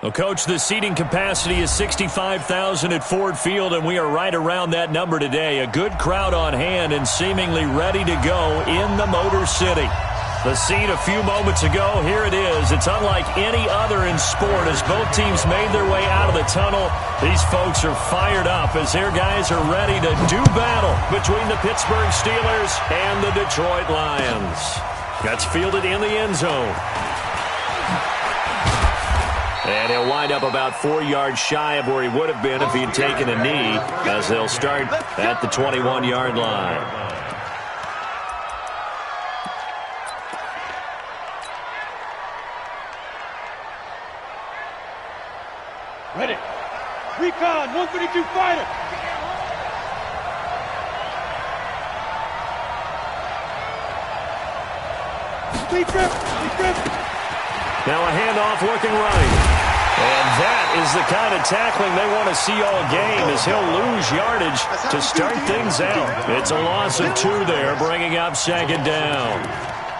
Well, Coach, the seating capacity is 65,000 at Ford Field, and we are right around that number today. A good crowd on hand and seemingly ready to go in the Motor City. The scene a few moments ago, here it is. It's unlike any other in sport as both teams made their way out of the tunnel. These folks are fired up as their guys are ready to do battle between the Pittsburgh Steelers and the Detroit Lions. That's fielded in the end zone. And he'll wind up about 4 yards shy of where he would have been if he had taken a knee, as they'll start at the 21-yard line. Ready. Recon, 132 fighter. Speed grip. Now a handoff looking right. And that is the kind of tackling they want to see all game as he'll lose yardage to start things out. It's a loss of 2 there, bringing up second down.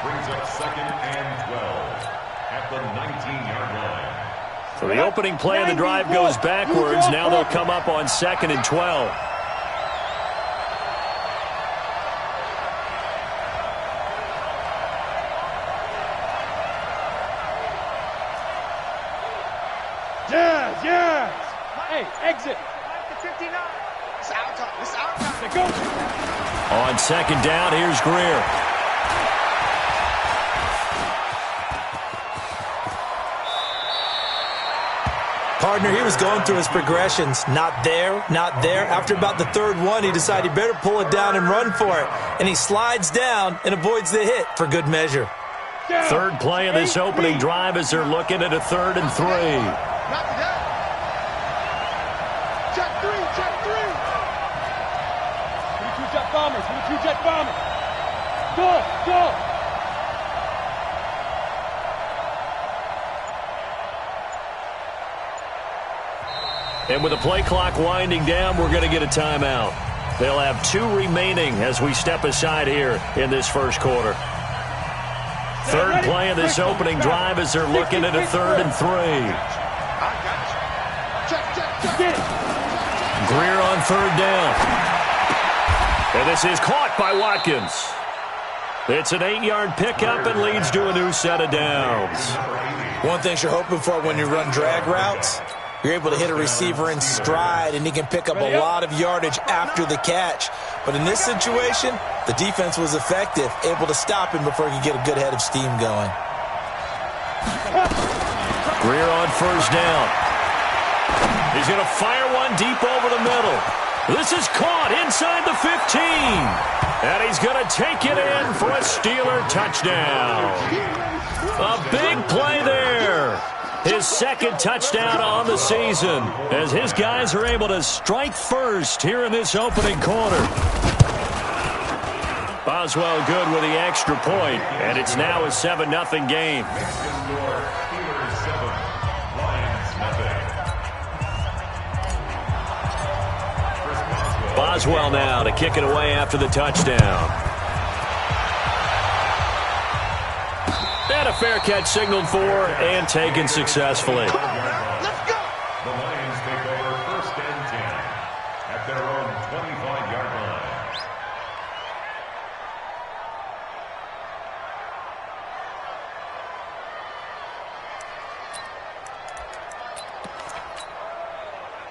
Brings up second and 12 at the 19-yard line. So the opening play of the drive goes backwards. Now they'll come up on second and 12. Yes. Hey, exit. 59. It's our time. Let's go. On second down, here's Greer. Partner, he was going through his progressions. Not there, not there. After about the third one, he decided he better pull it down and run for it. And he slides down and avoids the hit for good measure. Third play of this opening drive as they're looking at a 3rd and 3. Jet bombers. Go. And with the play clock winding down, we're going to get a timeout. They'll have 2 remaining as we step aside here in this first quarter. Third play of this opening drive as they're looking at a 3rd and 3. Greer on 3rd down. And this is caught by Watkins. It's an 8-yard pickup and leads to a new set of downs. One thing you're hoping for when you run drag routes, you're able to hit a receiver in stride and he can pick up a lot of yardage after the catch. But in this situation, the defense was effective, able to stop him before he could get a good head of steam going. Greer on 1st down. He's going to fire one deep over the middle. This is caught inside the 15. And he's going to take it in for a Steeler touchdown. A big play there. His 2nd touchdown on the season as his guys are able to strike first here in this opening quarter. Boswell good with the extra point, and it's now a 7-0 game. Boswell now to kick it away after the touchdown. And a fair catch signaled for and taken successfully. Let's go. The Lions take over 1st and 10 at their own 25-yard line.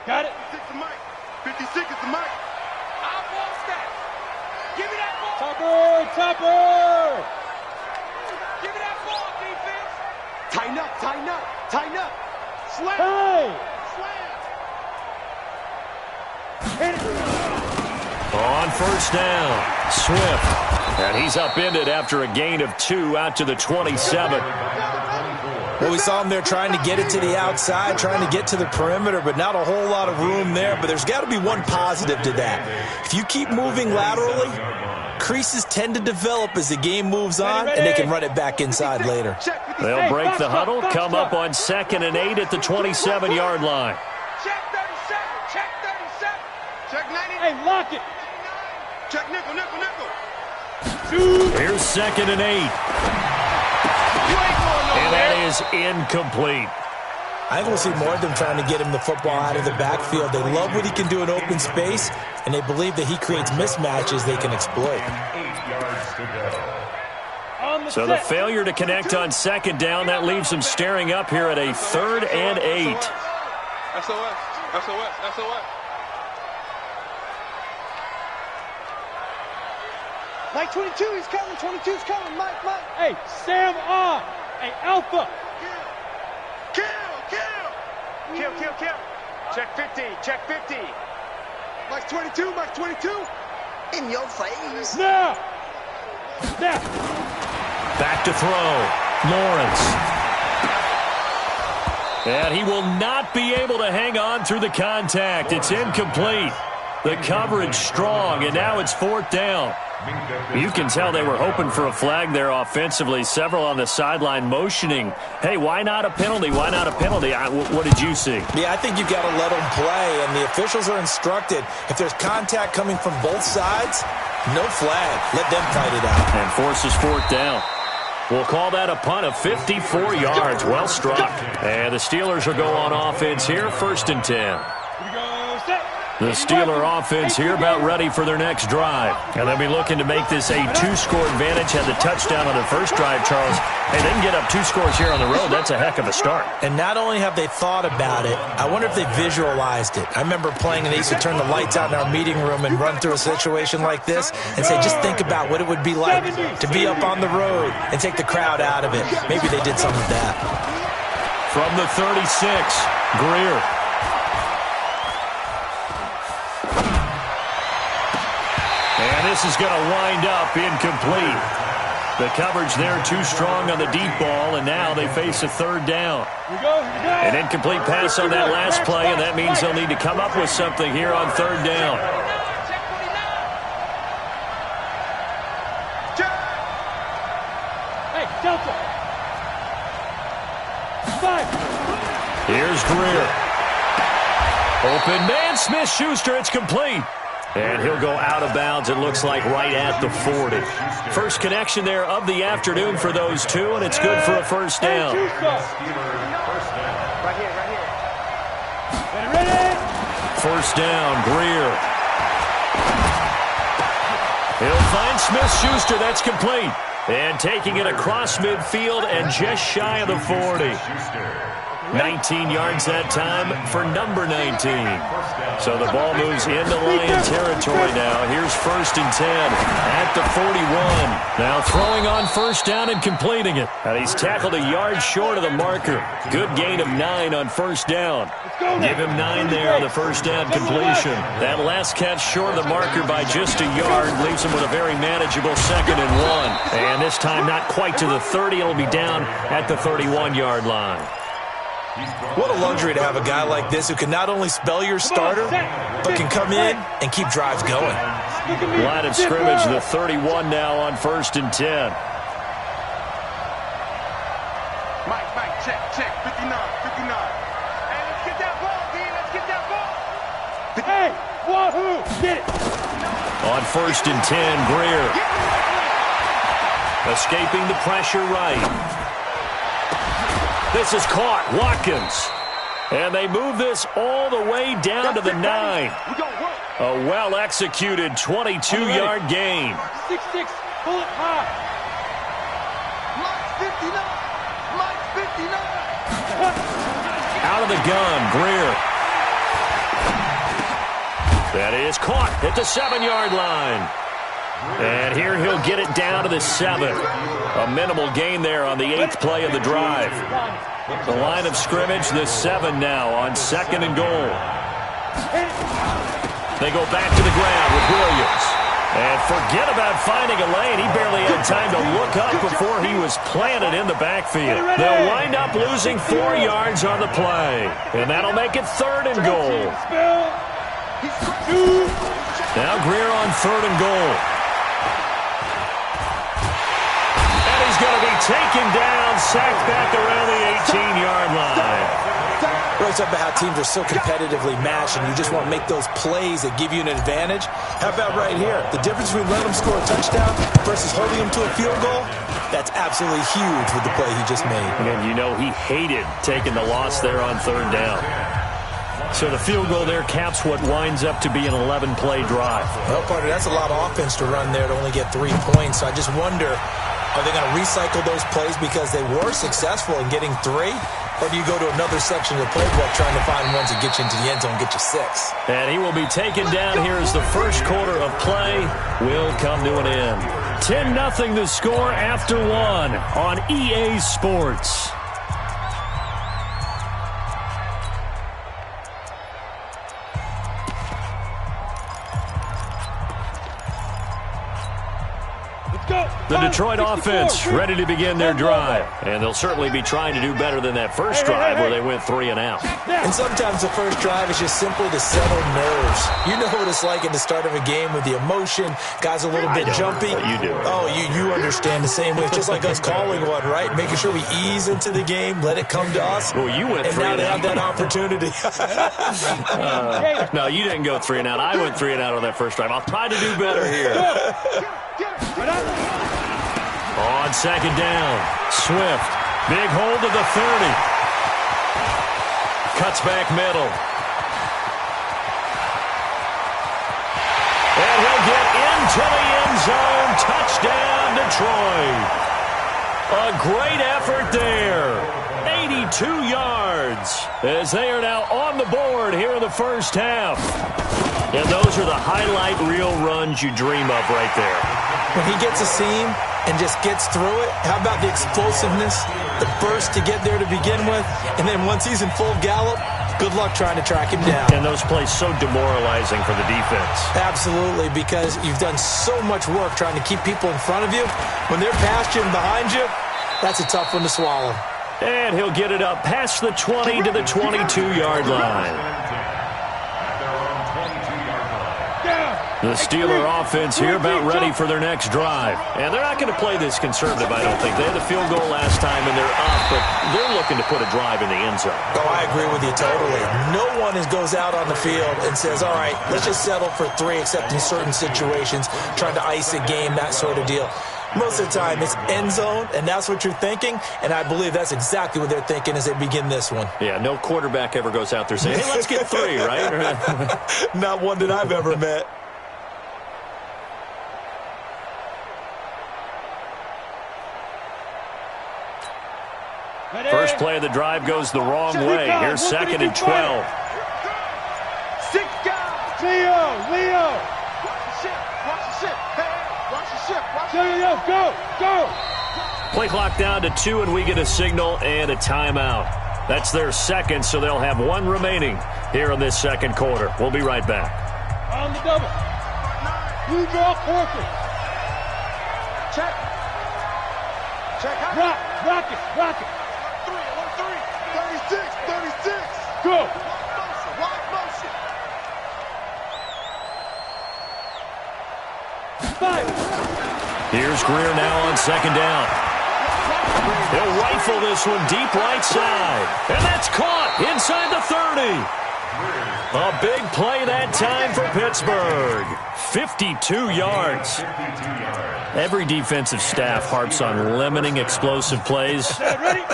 Got it. 56 is the mic. 56 is the mic. I'll ball stack. Give me that ball. Topper. Give me that ball, defense. Tighten up. Slam. Hey. Slam. Hit it. On 1st down, Swift. And he's upended after a gain of 2 out to the 27. Well, we saw him there trying to get it to the outside, trying to get to the perimeter, but not a whole lot of room there. But there's got to be one positive to that. If you keep moving laterally, creases tend to develop as the game moves on, and they can run it back inside later. They'll break the huddle, come up on 2nd and 8 at the 27-yard line. Check 37. Check 37. Check 90. Hey, lock it. Check nickel. Here's 2nd and 8. And that is incomplete. I think we'll see more of them trying to get him the football out of the backfield. They love what he can do in open space, and they believe that he creates mismatches they can exploit. 8 yards to go. So the failure to connect on second down, that leaves them staring up here at a 3rd and 8. SOS, SOS, SOS. Mike 22, he's coming. 22's coming. Mike. Hey, Sam on. Hey, Alpha. Kill. Check 50, check 50. Mike 22. In your face. Now. Back to throw. Lawrence. And he will not be able to hang on through the contact. It's incomplete. The coverage strong, and now it's 4th down. You can tell they were hoping for a flag there offensively. Several on the sideline motioning, hey, why not a penalty? Why not a penalty? What did you see? Yeah, I think you've got to let them play, and the officials are instructed. If there's contact coming from both sides, no flag. Let them fight it out. And forces 4th down. We'll call that a punt of 54 yards. Well struck. And the Steelers will go on offense here, 1st and 10. Here we go, set. The Steeler offense here about ready for their next drive. And they'll be looking to make this a 2-score advantage. Had the touchdown on their first drive, Charles. Hey, they can get up 2 scores here on the road. That's a heck of a start. And not only have they thought about it, I wonder if they visualized it. I remember playing and they used to turn the lights out in our meeting room and run through a situation like this and say, just think about what it would be like to be up on the road and take the crowd out of it. Maybe they did some of that. From the 36, Greer. And this is going to wind up incomplete. The coverage there too strong on the deep ball, and now they face a 3rd down. Here we go. An incomplete pass on that last play, and that means they'll need to come up with something here on 3rd down. Hey, Delta. 5. Here's Greer. Open man, Smith-Schuster, it's complete. And he'll go out of bounds, it looks like, right at the 40. First connection there of the afternoon for those two, and it's good for a 1st down. Right here. Ready. 1st down, Greer. He'll find Smith-Schuster, that's complete. And taking it across midfield and just shy of the 40. 19 yards that time for number 19. So the ball moves into Lion territory now. Here's 1st and 10 at the 41. Now throwing on 1st down and completing it. And he's tackled a yard short of the marker. Good gain of 9 on 1st down. Give him 9 there on the 1st down completion. That last catch short of the marker by just a yard leaves him with a very manageable 2nd and 1. And this time not quite to the 30. It'll be down at the 31-yard line. What a luxury to have a guy like this who can not only spell your starter, but can come in and keep drives going. Line of scrimmage, the 31 now on 1st and 10. Mike, check, 59. Hey, let's get that ball, D, let's get that ball. Hey, wahoo, get it. On 1st and 10, Greer. Escaping the pressure right. This is caught, Watkins. And they move this all the way down to the 9. A well-executed 22-yard gain. 6-6, pull it high. Mike 59. Out of the gun, Greer. That is caught at the 7-yard line. And here he'll get it down to the 7. A minimal gain there on the 8th play of the drive. The line of scrimmage, the 7 now on 2nd and goal. They go back to the ground with Williams. And forget about finding a lane. He barely had time to look up before he was planted in the backfield. They'll wind up losing 4 yards on the play. And that'll make it 3rd and goal. Now Greer on 3rd and goal. going to be taken down, sacked back around the 18-yard line. We're talking about how teams are so competitively matched, and you just want to make those plays that give you an advantage. How about right here? The difference between letting them score a touchdown versus holding them to a field goal, that's absolutely huge with the play he just made. And you know he hated taking the loss there on third down. So the field goal there caps what winds up to be an 11-play drive. Well, partner, that's a lot of offense to run there to only get 3 points. So I just wonder, are they going to recycle those plays because they were successful in getting 3? Or do you go to another section of the playbook trying to find ones that get you into the end zone and get you 6? And he will be taken down here as the first quarter of play will come to an end. 10-0 the score after 1 on EA Sports. The Detroit offense ready to begin their drive. And they'll certainly be trying to do better than that first drive where they went 3 and out. And sometimes the first drive is just simply to settle nerves. You know what it's like at the start of a game with the emotion. Guys a little bit jumpy. You do. Oh, you understand the same way. It's just like us calling one, right? Making sure we ease into the game, let it come to us. Well, you went 3 and now and they out. have that opportunity. No, you didn't go 3 and out. I went 3 and out on that first drive. I'll try to do better here. On second down, Swift. Big hold of the 30. Cuts back middle. And he'll get into the end zone. Touchdown, Detroit. A great effort there. 82 yards as they are now on the board here in the first half. And those are the highlight reel runs you dream of right there. When he gets a seam and just gets through it, how about the explosiveness, the burst to get there to begin with, and then once he's in full gallop, good luck trying to track him down. And those plays so demoralizing for the defense. Absolutely, because you've done so much work trying to keep people in front of you. When they're past you and behind you, that's a tough one to swallow. And he'll get it up past the 20 to the 22-yard line. The Steeler offense here about ready for their next drive. And they're not going to play this conservative, I don't think. They had the field goal last time, and they're up, but they're looking to put a drive in the end zone. Oh, I agree with you totally. No one goes out on the field and says, all right, let's just settle for 3, except in certain situations, trying to ice a game, that sort of deal. Most of the time, it's end zone, and that's what you're thinking, and I believe that's exactly what they're thinking as they begin this one. Yeah, no quarterback ever goes out there saying, hey, let's get 3, right? Not one that I've ever met. First play of the drive goes the wrong way. Here's 2nd and 12. 6 guys. Leo. Watch the ship. Watch the ship. Hey, watch the ship. Watch the Yo, go. Play clock down to 2, and we get a signal and a timeout. That's their second, so they'll have 1 remaining here in this second quarter. We'll be right back. On the double. Blue draw, Porter. Check. Check out. Rock it. 36. Go. Wide motion. 5. Here's Greer now on second down. He'll rifle this one deep right side. And that's caught inside the 30. A big play that time for Pittsburgh. 52 yards. Every defensive staff harps on limiting explosive plays.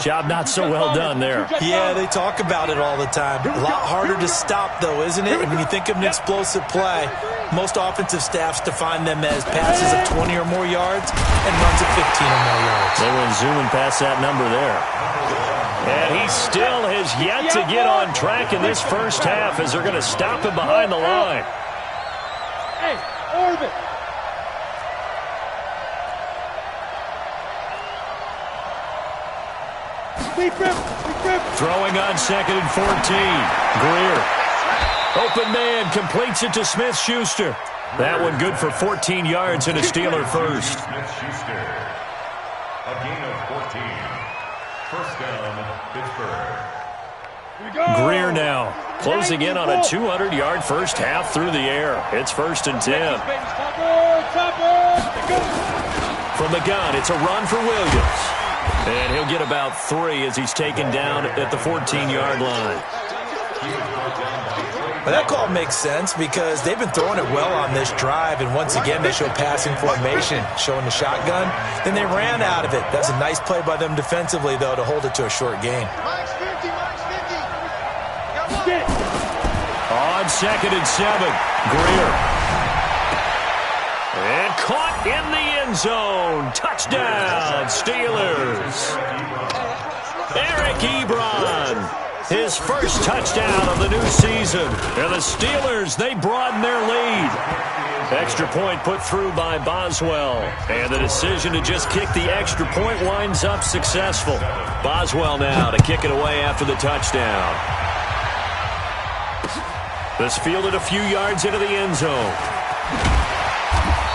Job not so well done there. Yeah, they talk about it all the time. A lot harder to stop, though, isn't it? And when you think of an explosive play, most offensive staffs define them as passes of 20 or more yards and runs of 15 or more yards. They went zooming past that number there. And he still has yet to get on track in this first half as they're going to stop him behind the line. Hey, orbit. Deep rip. Throwing on 2nd and 14. Greer. Open man completes it to Smith-Schuster. That one good for 14 yards and a Steeler first. Smith-Schuster. A gain of 14. First down, Pittsburgh. Greer now closing in on a 200-yard first half through the air. It's 1st and 10. From the gun, it's a run for Williams. And he'll get about 3 as he's taken down at the 14-yard line. Well, that call makes sense because they've been throwing it well on this drive, and once again they show passing formation, showing the shotgun. Then they ran out of it. That's a nice play by them defensively, though, to hold it to a short gain. Mike's 50, Mike's 50. Got one. Get it. On 2nd and 7, Greer. And caught in the end zone. Touchdown, Steelers. Eric Ebron. His first touchdown of the new season. And the Steelers, they broaden their lead. Extra point put through by Boswell. And the decision to just kick the extra point winds up successful. Boswell now to kick it away after the touchdown. This fielded a few yards into the end zone.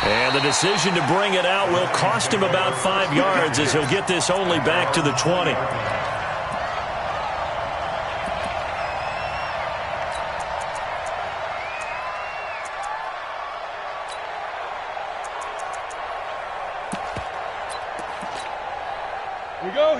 And the decision to bring it out will cost him about 5 yards as he'll get this only back to the 20.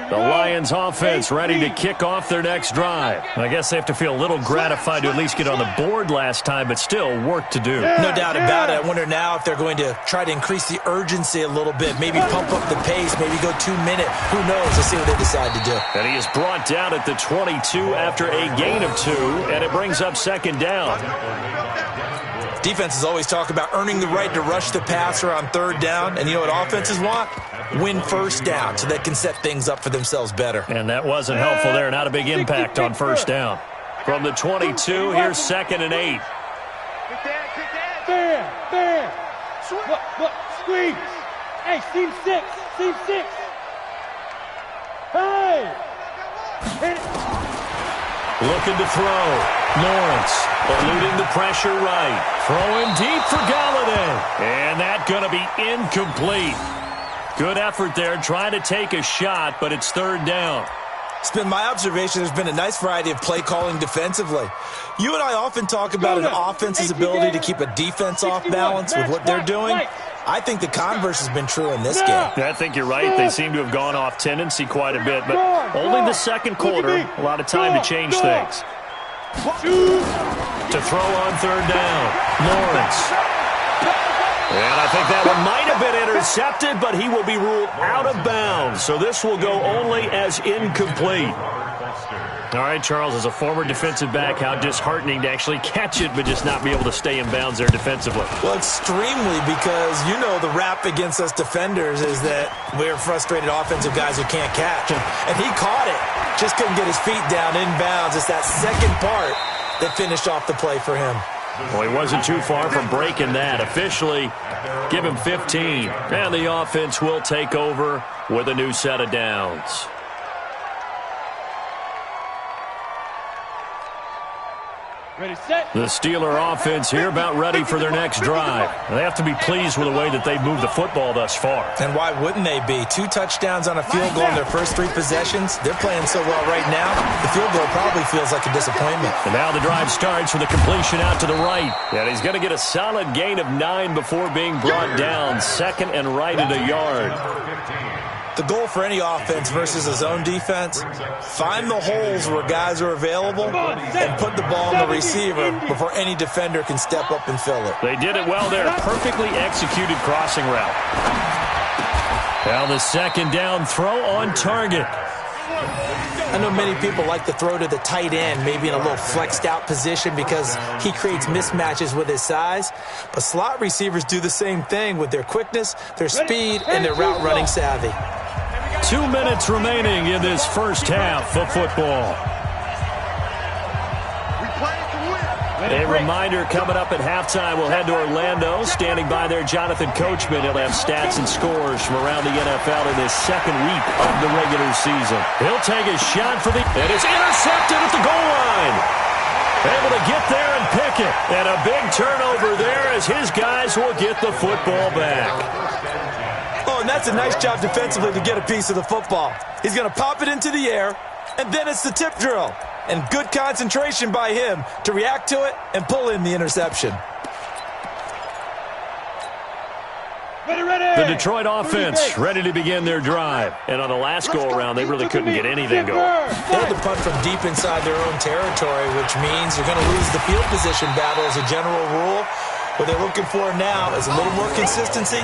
The Lions offense ready to kick off their next drive. I guess they have to feel a little gratified to at least get on the board last time, but still work to do. No doubt about it. I wonder now if they're going to try to increase the urgency a little bit, maybe pump up the pace, maybe go 2-minute. Who knows? Let's see what they decide to do. And he is brought down at the 22 after a gain of 2, and it brings up 2nd down. Defenses always talk about earning the right to rush the passer on 3rd down, and you know what offenses want? Win 1st down so they can set things up for themselves better. And that wasn't helpful there. Not a big impact on 1st down. From the 22, here's 2nd and 8. Bam. Look, squeeze. Hey, seam 6. Hey. Hit it. Looking to throw. Lawrence eluding the pressure right. Throwing deep for Galladay. And that's going to be incomplete. Good effort there, trying to take a shot, but it's 3rd down. It's been my observation there's been a nice variety of play calling defensively. You and I often talk about an offense's ability to keep a defense off balance with what they're doing. I think the converse has been true in this game. I think you're right. They seem to have gone off tendency quite a bit, but only the 2nd quarter. A lot of time to change things. To throw on 3rd down, Lawrence. And I think that one might have been intercepted, but he will be ruled out of bounds. So this will go only as incomplete. All right, Charles, as a former defensive back, how disheartening to actually catch it but just not be able to stay in bounds there defensively. Well, extremely, because you know the rap against us defenders is that we're frustrated offensive guys who can't catch. And he caught it. Just couldn't get his feet down in bounds. It's that second part that finished off the play for him. Well, he wasn't too far from breaking that. Officially, give him 15. And the offense will take over with a new set of downs. Ready, set. The Steeler offense here about ready for their next drive. They have to be pleased with the way that they've moved the football thus far. And why wouldn't they be? 2 touchdowns on a field goal in their first 3 possessions. They're playing so well right now, the field goal probably feels like a disappointment. And now the drive starts with a completion out to the right. And he's going to get a solid gain of 9 before being brought down. 2nd and right at a yard. The goal for any offense versus a zone defense, find the holes where guys are available and put the ball on the receiver before any defender can step up and fill it. They did it well there. Perfectly executed crossing route. Now the 2nd down throw on target. I know many people like to throw to the tight end, maybe in a little flexed out position because he creates mismatches with his size. But slot receivers do the same thing with their quickness, their speed, and their route running savvy. 2 minutes remaining in this first half of football. A reminder coming up at halftime. We'll head to Orlando. Standing by there, Jonathan Coachman. He'll have stats and scores from around the NFL in this 2nd week of the regular season. He'll take a shot for the... And it's intercepted at the goal line. Able to get there and pick it. And a big turnover there as his guys will get the football back. Oh, and that's a nice job defensively to get a piece of the football. He's going to pop it into the air, and then it's the tip drill. And good concentration by him to react to it and pull in the interception. The Detroit offense ready to begin their drive. And on the last go-around, they really couldn't get anything going. They had to punt from deep inside their own territory, which means they're going to lose the field position battle as a general rule. What they're looking for now is a little more consistency,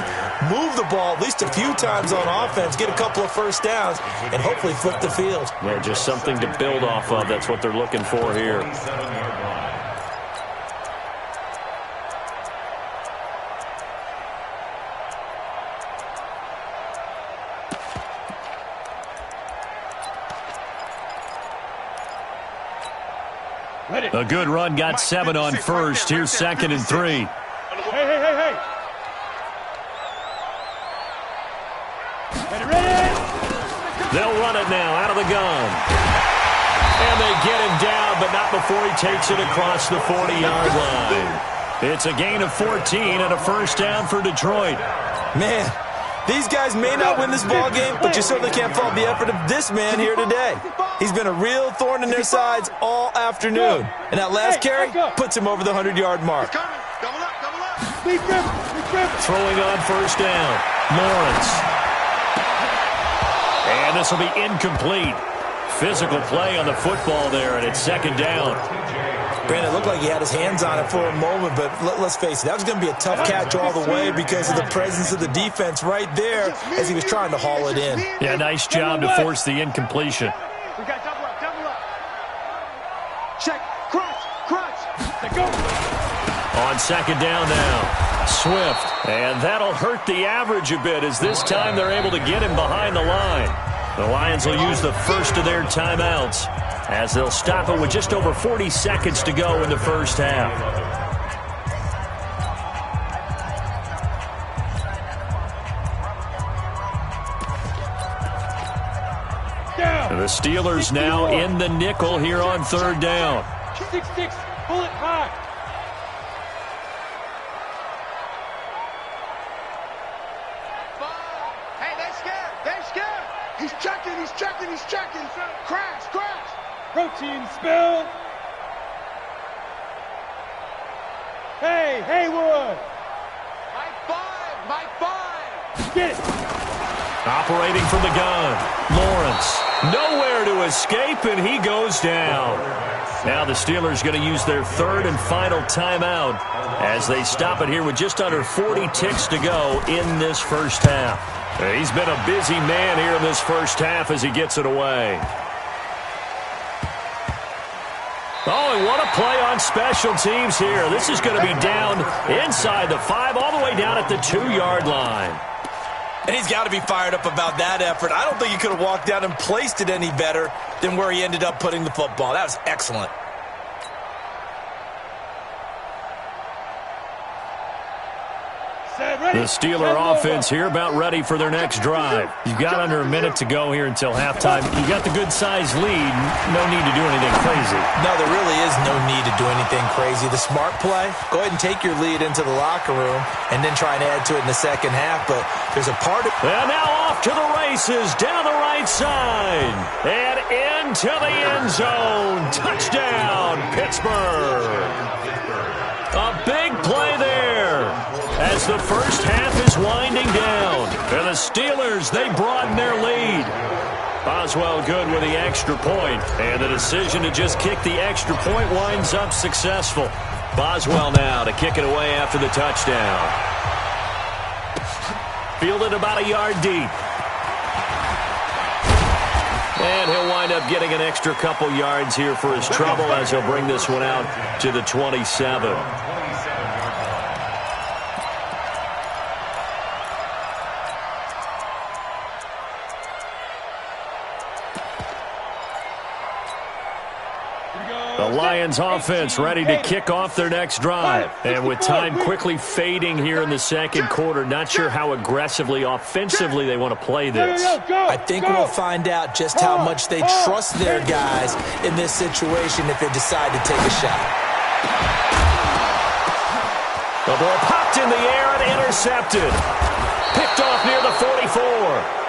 move the ball at least a few times on offense, get a couple of first downs, and hopefully flip the field. Yeah, just something to build off of. That's what they're looking for here. A good run, got 7 on first. Here's 2nd and 3. Hey. Ready. They'll run it now out of the gun. And they get him down, but not before he takes it across the 40-yard line. It's a gain of 14 and a first down for Detroit. Man, these guys may not win this ball game, but you certainly can't fault the effort of this man here today. He's been a real thorn in their sides all afternoon. And that last carry puts him over the 100-yard mark. Double up. Throwing on first down. Lawrence. And this will be incomplete. Physical play on the football there, and it's 2nd down. Brandon, it looked like he had his hands on it for a moment, but let's face it, that was going to be a tough catch all the way because of the presence of the defense right there as he was trying to haul it in. Yeah, nice job to force the incompletion. We got double up. Check, crunch. Let go. On 2nd down now, Swift. And that'll hurt the average a bit as this time they're able to get him behind the line. The Lions will use the first of their timeouts as they'll stop it with just over 40 seconds to go in the first half. The Steelers now in the nickel here on 3rd down. 6-6, pull it high. Hey, they're scared. He's checking. Crash. Protein spill. Hey, Haywood. Mike 5. Get it. Operating from the gun, Lawrence. Nowhere to escape, and he goes down. Now the Steelers going to use their 3rd and final timeout as they stop it here with just under 40 ticks to go in this first half. He's been a busy man here in this first half as he gets it away. Oh, and what a play on special teams here. This is going to be down inside the 5, all the way down at the 2-yard line. And he's got to be fired up about that effort. I don't think he could have walked down and placed it any better than where he ended up putting the football. That was excellent. The Steeler offense here about ready for their next drive. You've got under a minute to go here until halftime. You got the good-sized lead. No need to do anything crazy. No, there really is no need to do anything crazy. The smart play, go ahead and take your lead into the locker room and then try and add to it in the second half. But there's a part of... And now off to the races down the right side. And into the end zone. Touchdown, Pittsburgh. A big play there as the first half is winding down. And the Steelers, they broaden their lead. Boswell good with the extra point. And the decision to just kick the extra point winds up successful. Boswell now to kick it away after the touchdown. Fielded about a yard deep. And he'll wind up getting an extra couple yards here for his trouble as he'll bring this one out to the 27. The Lions offense ready to kick off their next drive. And with time quickly fading here in the second quarter, not sure how aggressively, offensively they want to play this. I think we'll find out just how much they trust their guys in this situation if they decide to take a shot. The ball popped in the air and intercepted. Picked off near the 44.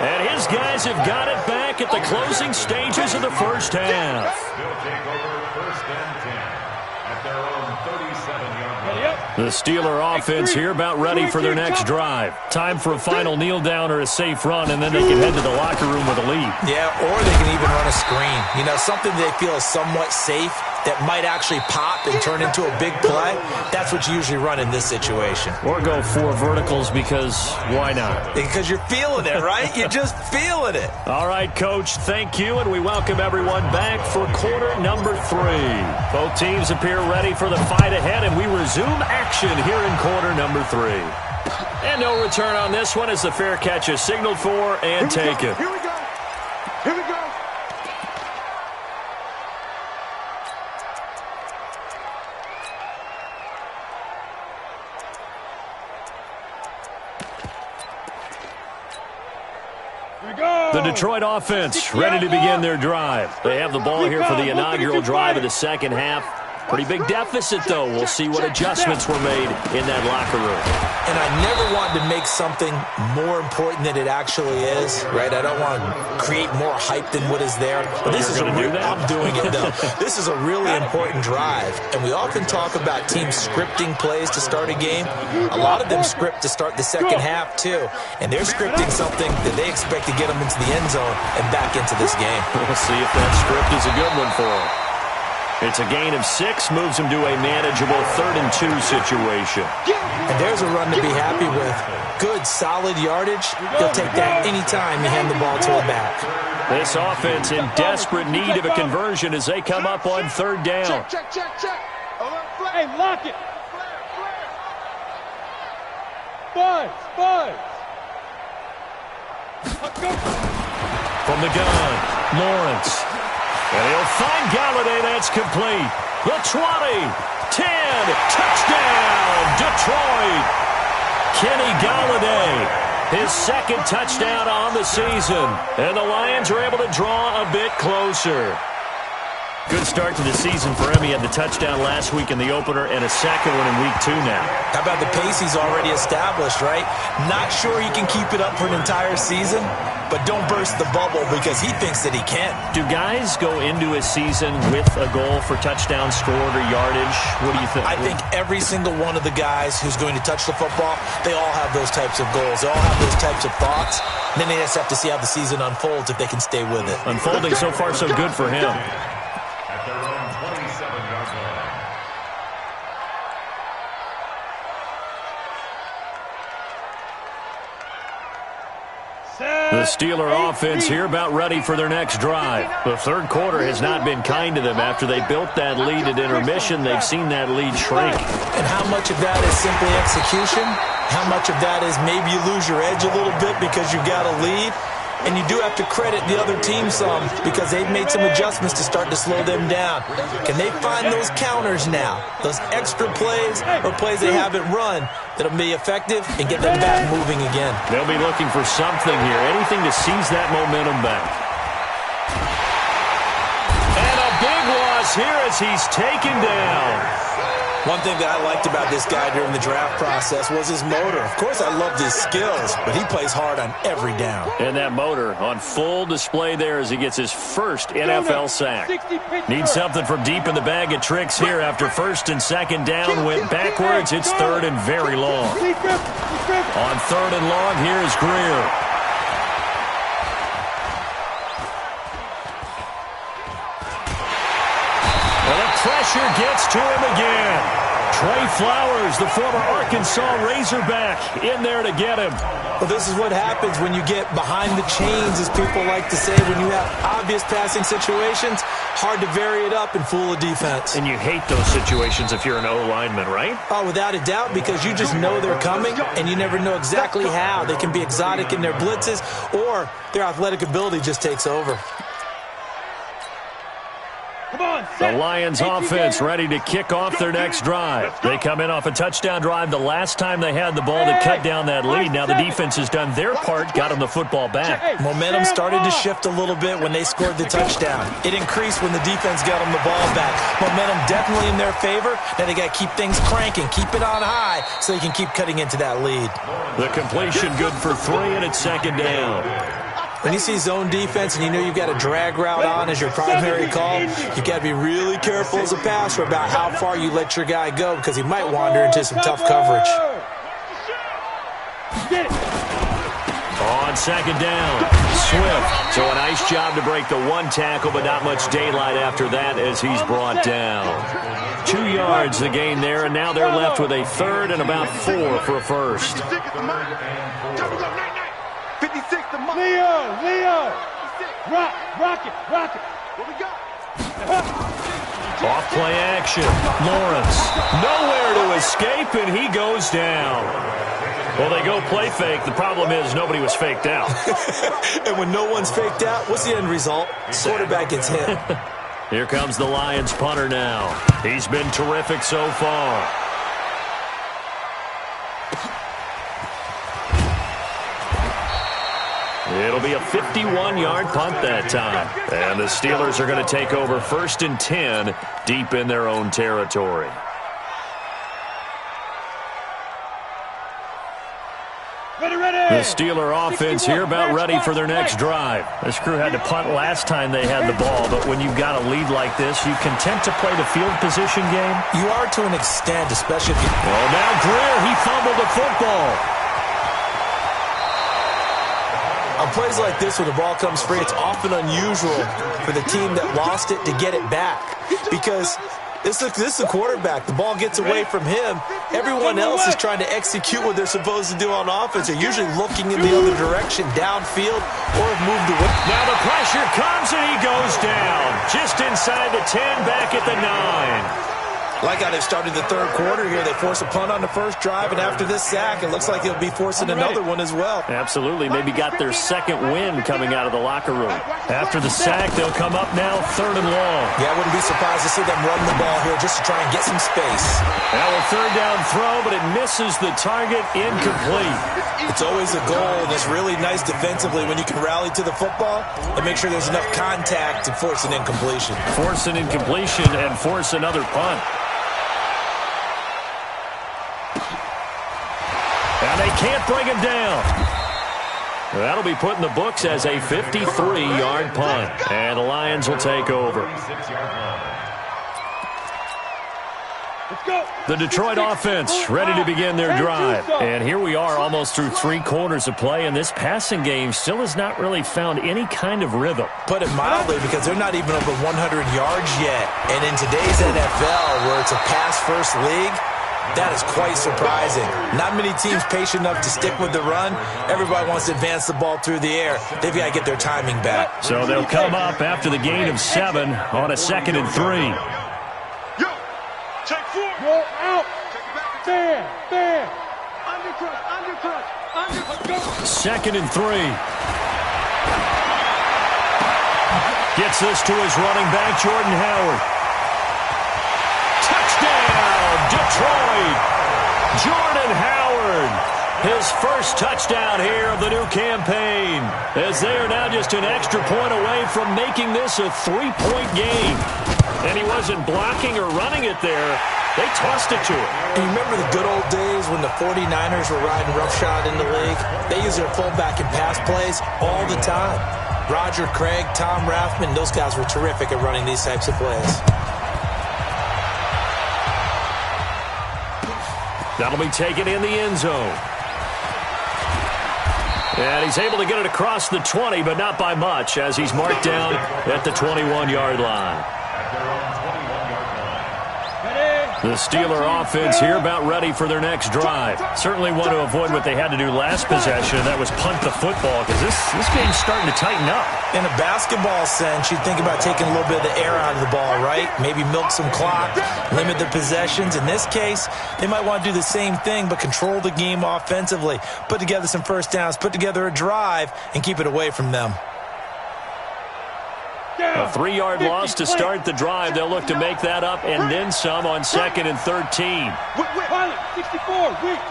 And his guys have got it back at the closing stages of the first half. They'll take over 1st and 10 at their own 37-yard line. The Steeler offense here about ready for their next drive. Time for a final kneel down or a safe run, and then they can head to the locker room with a lead. Yeah, or they can even run a screen. You know, something they feel is somewhat safe that might actually pop and turn into a big play. That's what you usually run in this situation. Or go 4 verticals because why not? Because you're feeling it, right? You're just feeling it. All right, Coach, thank you, and we welcome everyone back for quarter number 3. Both teams appear ready for the fight ahead, and we resume action here in quarter number 3. And no return on this one as the fair catch is signaled for and taken. Here we go. Here we go. The Detroit offense ready to begin their drive. They have the ball here for the inaugural drive of the second half. Pretty big deficit, though. We'll see what adjustments were made in that locker room. And I never want to make something more important than it actually is, right? I don't want to create more hype than what is there. But this is I'm doing it, though. This is a really important drive. And we often talk about teams scripting plays to start a game. A lot of them script to start the second half, too. And they're scripting something that they expect to get them into the end zone and back into this game. We'll see if that script is a good one for them. It's a gain of 6, moves him to a manageable 3rd and 2 situation. And there's a run to be happy with. Good, solid yardage. He'll take that any time you hand the ball to a back. This offense in desperate need of a conversion as they come up on 3rd down. Check. Hey, lock it. Buzz. From the gun, Lawrence. And he'll find Galladay. That's complete. The 20, 10, touchdown, Detroit. Kenny Galladay, his 2nd touchdown on the season. And the Lions are able to draw a bit closer. Good start to the season for him. He had the touchdown last week in the opener and a 2nd one in week 2 now. How about the pace he's already established, right? Not sure he can keep it up for an entire season, but don't burst the bubble because he thinks that he can. Do guys go into a season with a goal for touchdown scored or yardage? What do you think? I think every single one of the guys who's going to touch the football, they all have those types of goals. They all have those types of thoughts. And then they just have to see how the season unfolds if they can stay with it. Unfolding so far so good for him. At their own 27-yard line. The Steeler offense here about ready for their next drive. The 3rd quarter has not been kind to them. After they built that lead at intermission, they've seen that lead shrink. And how much of that is simply execution? How much of that is maybe you lose your edge a little bit because you've got a lead? And you do have to credit the other team some because they've made some adjustments to start to slow them down. Can they find those counters now, those extra plays or plays they haven't run that'll be effective and get them back moving again? They'll be looking for something here, anything to seize that momentum back. And a big loss here as he's taken down. One thing that I liked about this guy during the draft process was his motor. Of course, I loved his skills, but he plays hard on every down. And that motor on full display there as he gets his first NFL sack. Needs something from deep in the bag of tricks here after 1st and 2nd down. Went backwards. It's 3rd and very long. On 3rd and long, here's Greer. Well, the pressure gets to him again. Trey Flowers, the former Arkansas Razorback, in there to get him. Well, this is what happens when you get behind the chains, as people like to say. When you have obvious passing situations, hard to vary it up and fool a defense. And you hate those situations if you're an O-lineman, right? Oh, without a doubt, because you just know they're coming, and you never know exactly how. They can be exotic in their blitzes, or their athletic ability just takes over. The Lions offense ready to kick off their next drive. They come in off a touchdown drive the last time they had the ball to cut down that lead. Now the defense has done their part, got them the football back. Momentum started to shift a little bit when they scored the touchdown. It increased when the defense got them the ball back. Momentum definitely in their favor. Now they got to keep things cranking, keep it on high so they can keep cutting into that lead. The completion good for 3, and it's 2nd down. When you see zone defense and you know you've got a drag route on as your primary call, you got to be really careful as a passer about how far you let your guy go because he might wander into some tough coverage. On second down, Swift. So a nice job to break the one tackle, but not much daylight after that as he's brought down. 2 yards the gain there, and now they're left with a third and about 4 for a first. 56 to Mike. Leo. Rock it. What we got? Off play action. Lawrence. Nowhere to escape, and he goes down. Well, they go play fake. The problem is nobody was faked out. And when no one's faked out, what's the end result? Quarterback gets hit. Here comes the Lions punter now. He's been terrific so far. It'll be a 51-yard punt that time. And the Steelers are going to take over 1st and 10 deep in their own territory. The Steeler offense here about ready for their next drive. This crew had to punt last time they had the ball, but when you've got a lead like this, you content to play the field position game? You are to an extent, especially if you... Oh, now Greer, he fumbled the football. On plays like this, when the ball comes free, it's often unusual for the team that lost it to get it back because this is the quarterback. The ball gets away from him. Everyone else is trying to execute what they're supposed to do on offense. They're usually looking in the other direction, downfield, or have moved away. Now the pressure comes, and he goes down. Just inside the 10, back at the 9. Like how they've started the third quarter here. They force a punt on the first drive, and after this sack, it looks like they'll be forcing another one as well. Absolutely. Maybe got their second win coming out of the locker room. After the sack, they'll come up now 3rd and long. Yeah, I wouldn't be surprised to see them run the ball here just to try and get some space. Now a 3rd down throw, but it misses the target, incomplete. It's always a goal, and it's really nice defensively when you can rally to the football and make sure there's enough contact to force an incompletion. Force an incompletion and force another punt. And they can't bring him down. That'll be put in the books as a 53-yard punt. And the Lions will take over. The Detroit offense ready to begin their drive. And here we are almost through 3 quarters of play, and this passing game still has not really found any kind of rhythm. Put it mildly, because they're not even over 100 yards yet. And in today's NFL, where it's a pass-first league, that is quite surprising. Not many teams patient enough to stick with the run. Everybody wants to advance the ball through the air. They've got to get their timing back. So they'll come up after the gain of 7 on a 2nd and 3. Yo, check 4. Go out. Stand. Undercut. 2nd and 3. Gets this to his running back, Jordan Howard. Touchdown, Detroit. Jordan Howard, his first touchdown here of the new campaign, as they are now just an extra point away from making this a 3-point game. And he wasn't blocking or running it there. They tossed it to him. And you remember the good old days when the 49ers were riding roughshod in the league? They used their fullback in pass plays all the time. Roger Craig, Tom Rathman, those guys were terrific at running these types of plays. That'll be taken in the end zone. And he's able to get it across the 20, but not by much, as he's marked down at the 21-yard line. The Steeler offense here about ready for their next drive. Certainly want to avoid what they had to do last possession, and that was punt the football, because this game's starting to tighten up. In a basketball sense, you'd think about taking a little bit of the air out of the ball, right? Maybe milk some clock, limit the possessions. In this case, they might want to do the same thing, but control the game offensively. Put together some first downs, put together a drive, and keep it away from them. A 3-yard loss to start the drive. They'll look to make that up and then some on 2nd and 13. Pilot, 64, wait.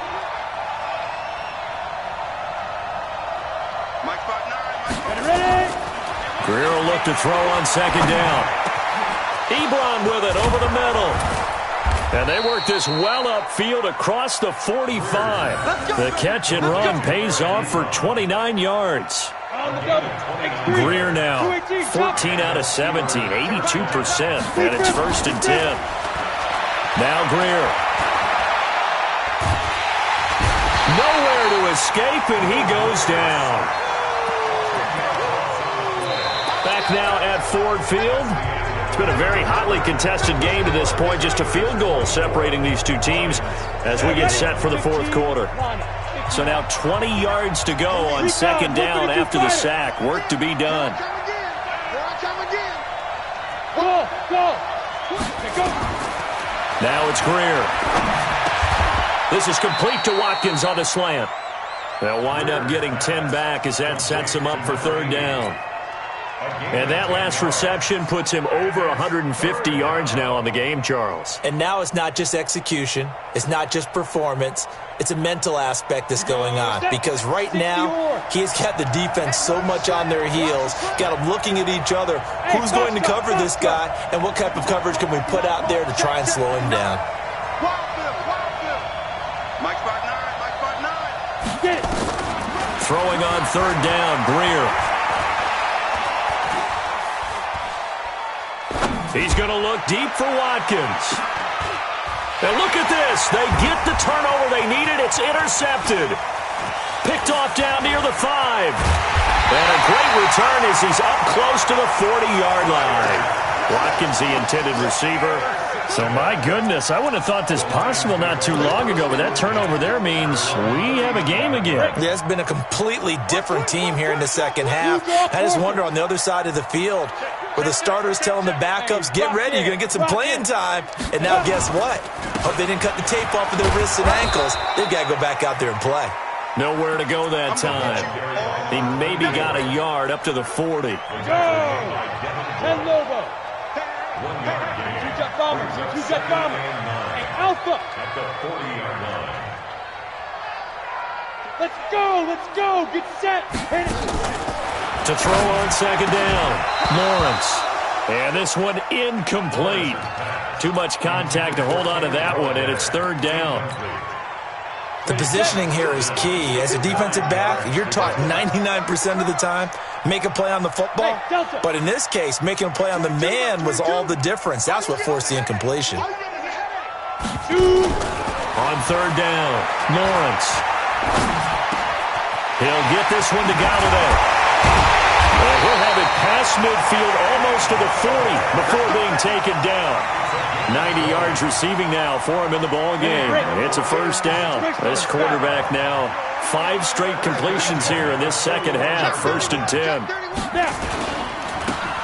Mike 5'9", Ready? Greer will look to throw on 2nd down. Ebron with it over the middle. And they work this well upfield across the 45. The catch and run pays off for 29 yards. Greer now, 14 out of 17, 82%, and it's 1st and 10. Now Greer. Nowhere to escape, and he goes down. Back now at Ford Field. It's been a very hotly contested game to this point. Just a field goal separating these two teams as we get set for the 4th quarter. So now 20 yards to go on 2nd down after the sack. Work to be done. Now it's Greer. This is complete to Watkins on the slant. They'll wind up getting 10 back as that sets him up for 3rd down. And that last reception puts him over 150 yards now on the game, Charles. And now it's not just execution. It's not just performance. It's a mental aspect that's going on. Because right now, he's got the defense so much on their heels, got them looking at each other. Who's going to cover this guy, and what type of coverage can we put out there to try and slow him down? Throwing on 3rd down, Greer. He's going to look deep for Watkins. And look at this. They get the turnover they needed. It's intercepted. Picked off down near the 5. And a great return as he's up close to the 40-yard line. Watkins, the intended receiver. So, my goodness, I wouldn't have thought this possible not too long ago, but that turnover there means we have a game again. Yeah, it's been a completely different team here in the 2nd half. I just wonder on the other side of the field, where the starters telling the backups, get ready, you're going to get some playing time. And now guess what? Hope they didn't cut the tape off of their wrists and ankles. They've got to go back out there and play. Nowhere to go that time. He maybe got a yard up to the 40. Go! 10 Lobo. You got bombers. You got bombers. Hey, Alpha. At the 40-yard line. Let's go. Let's go. Get set. Hit it. To throw on 2nd down, Lawrence. And this one incomplete. Too much contact to hold on to that one, and it's 3rd down. The positioning here is key. As a defensive back, you're taught 99% of the time, make a play on the football. But in this case, making a play on the man was all the difference. That's what forced the incompletion. On 3rd down, Lawrence. He'll get this one to Galladay. And he'll have it past midfield almost to the 40 before being taken down. 90 yards receiving now for him in the ball game. And it's a 1st down. This quarterback now 5 straight completions here in this 2nd half. 1st and 10.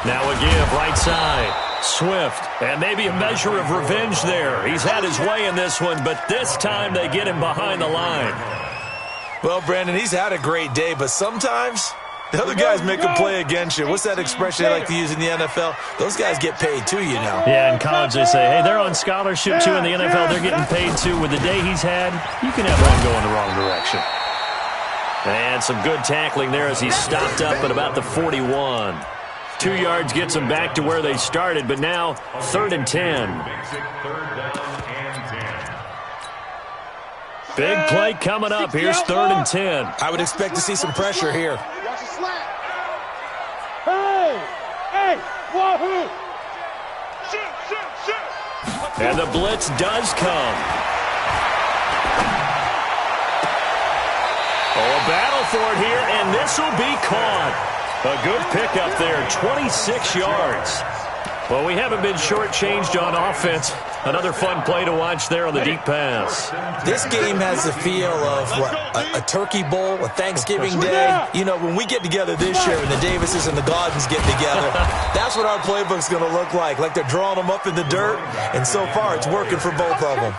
Now a give right side. Swift. And maybe a measure of revenge there. He's had his way in this one, but this time they get him behind the line. Well, Brandon, he's had a great day, but sometimes the other guys make a play against you. What's that expression they like to use in the NFL? Those guys get paid too, you know. Yeah, in college they say, hey, they're on scholarship too. In the NFL, they're getting paid too. With the day he's had, you can have one go in the wrong direction. And some good tackling there as he's stopped up at about the 41. 2 yards gets them back to where they started, but now 3rd and 10. Big play coming up. Here's 3rd and 10. I would expect to see some pressure here. Hey, wahoo! And the blitz does come. Oh, a battle for it here, and this will be caught. A good pickup there, 26 yards. Well, we haven't been shortchanged on offense. Another fun play to watch there on the deep pass. This game has the feel of, what, a turkey bowl, a Thanksgiving day. You know, when we get together this year and the Davises and the Gaudens get together, that's what our playbook's going to look like they're drawing them up in the dirt, and so far it's working for both of them.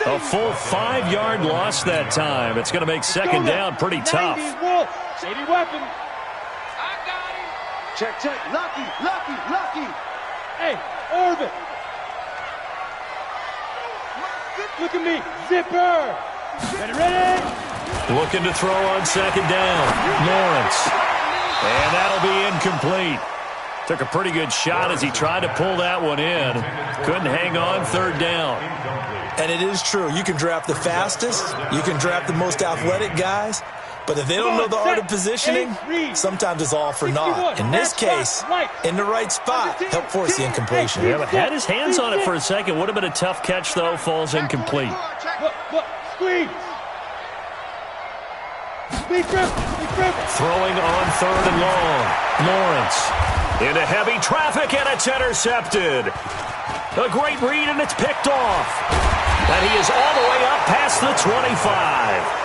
A full 5-yard loss that time. It's going to make 2nd down pretty tough. Shady weapon. Check. Lucky. Hey, Orvin. Look at me. Zipper. Ready? Looking to throw on 2nd down. Lawrence. And that'll be incomplete. Took a pretty good shot as he tried to pull that one in. Couldn't hang on. 3rd down. And it is true. You can draft the fastest. You can draft the most athletic guys. But if they don't know the art of positioning, sometimes it's all for naught. In this case, in the right spot, help force the incompletion. Yeah, but had his hands on it for a second. Would have been a tough catch, though. Falls incomplete. Squeeze. Throwing on 3rd and long. Lawrence into heavy traffic, and it's intercepted. A great read, and it's picked off. And he is all the way up past the 25.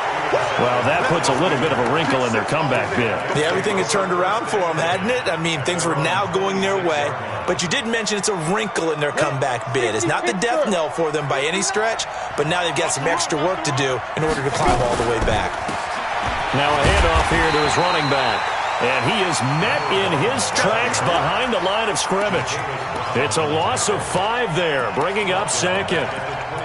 Well, that puts a little bit of a wrinkle in their comeback bid. Yeah, everything had turned around for them, hadn't it? I mean, things were now going their way. But you did mention it's a wrinkle in their comeback bid. It's not the death knell for them by any stretch, but now they've got some extra work to do in order to climb all the way back. Now a handoff here to his running back. And he is met in his tracks behind the line of scrimmage. It's a loss of 5 there, bringing up 2nd.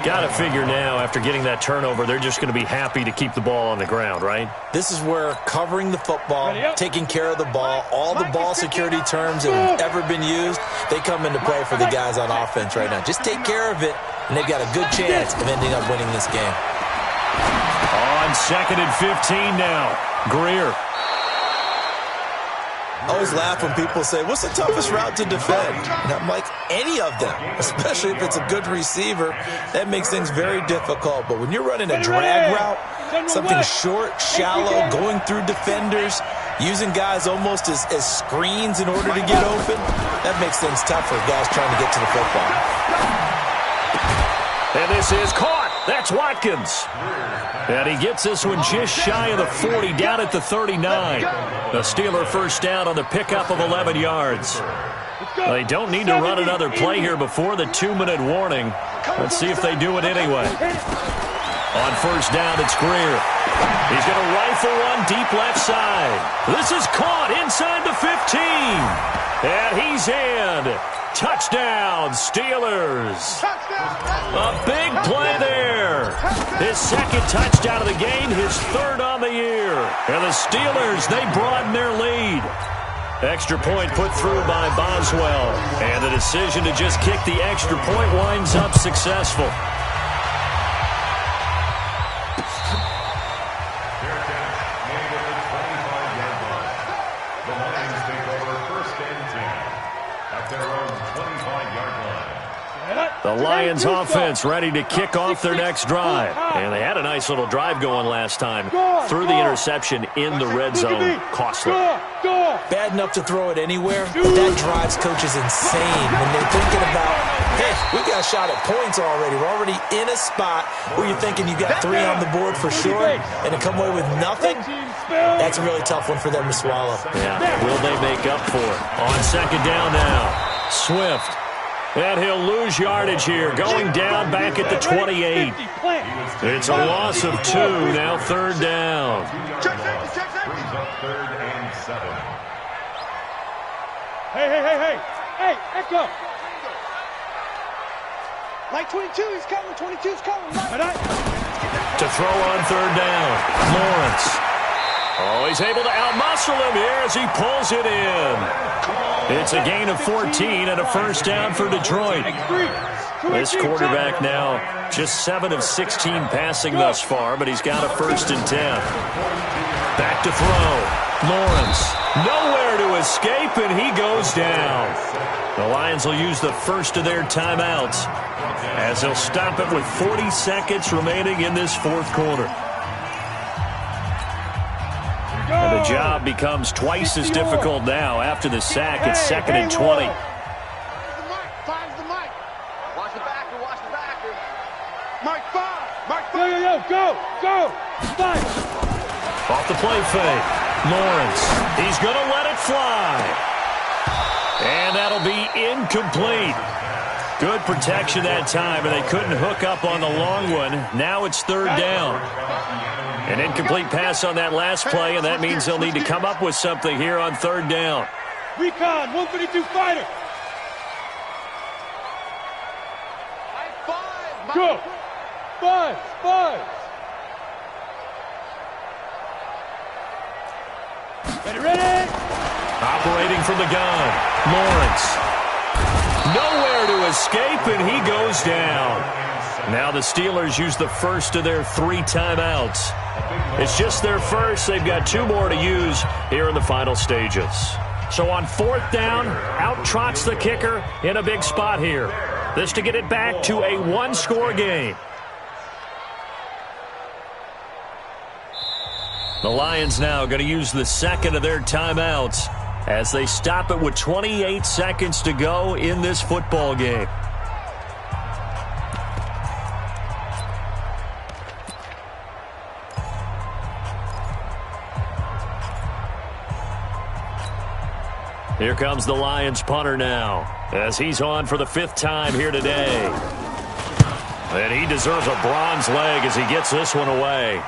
Got to figure now, after getting that turnover, they're just going to be happy to keep the ball on the ground, right? This is where covering the football, taking care of the ball, all the ball security terms that have ever been used, they come into play for the guys on offense right now. Just take care of it, and they've got a good chance of ending up winning this game. On 2nd and 15 now, Greer. I always laugh when people say, what's the toughest route to defend? And I'm like, any of them, especially if it's a good receiver. That makes things very difficult. But when you're running a drag route, something short, shallow, going through defenders, using guys almost as screens in order to get open, that makes things tough for guys trying to get to the football. And this is caught. That's Watkins. And he gets this one just shy of the 40, down at the 39. The Steeler first down on the pickup of 11 yards. They don't need to run another play here before the 2-minute warning. Let's see if they do it anyway. On first down, it's Greer. He's going to rifle one deep left side. This is caught inside the 15. And he's in. Touchdown, Steelers. A big play there. His 2nd touchdown of the game, his 3rd on the year. And the Steelers, they broaden their lead. Extra point put through by Boswell. And the decision to just kick the extra point winds up successful. The Lions offense ready to kick off their next drive. And they had a nice little drive going last time. Threw the interception in the red zone. Costly. Bad enough to throw it anywhere, but that drives coaches insane when they're thinking about, hey, we got a shot at points already. We're already in a spot where you're thinking you got 3 on the board for sure, and to come away with nothing, that's a really tough one for them to swallow. Yeah, will they make up for it? On 2nd down now, Swift. And he'll lose yardage here, going down back at the 28. It's a loss of 2, now 3rd down. Brings up 3rd and 7. Hey, Echo. Like 22, he's coming, 22's coming. To throw on 3rd down, Lawrence. Oh, he's able to outmuscle him here as he pulls it in. It's a gain of 14 and a first down for Detroit. This quarterback now just 7 of 16 passing thus far, but he's got a 1st and 10. Back to throw. Lawrence, nowhere to escape, and he goes down. The Lions will use the first of their timeouts as they'll stop it with 40 seconds remaining in this 4th quarter. And the job becomes twice as difficult now after the sack. It's 2nd and 20. Finds the mic. Watch the backer, watch the backer. Mike, 5. Mike, 5. Go. 5. Off the play fake. Lawrence. He's going to let it fly. And that'll be incomplete. Good protection that time, and they couldn't hook up on the long one. Now it's 3rd down. An incomplete pass on that last play, and that means they'll need to come up with something here on 3rd down. Recon, 152 fighter. Go. 5. Ready? Operating from the gun, Lawrence. Nowhere to escape, and he goes down. Now the Steelers use the first of their 3 timeouts. It's just their first. They've got 2 more to use here in the final stages. So on 4th down, out trots the kicker in a big spot here. This to get it back to a 1-score game. The Lions now going to use the second of their timeouts as they stop it with 28 seconds to go in this football game. Here comes the Lions punter now as he's on for the 5th time here today. And he deserves a bronze leg as he gets this one away.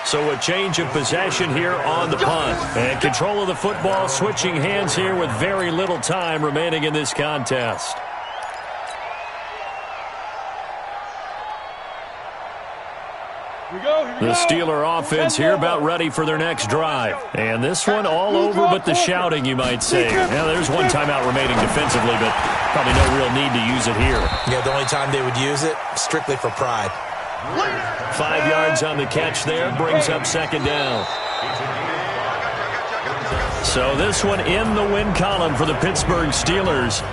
So a change of possession here on the punt. And control of the football switching hands here with very little time remaining in this contest. The Steeler offense here about ready for their next drive. And this one all over but the shouting, you might say. Now, there's one timeout remaining defensively, but probably no real need to use it here. Yeah, the only time they would use it, strictly for pride. 5 yards on the catch there, brings up 2nd down. So this one in the win column for the Pittsburgh Steelers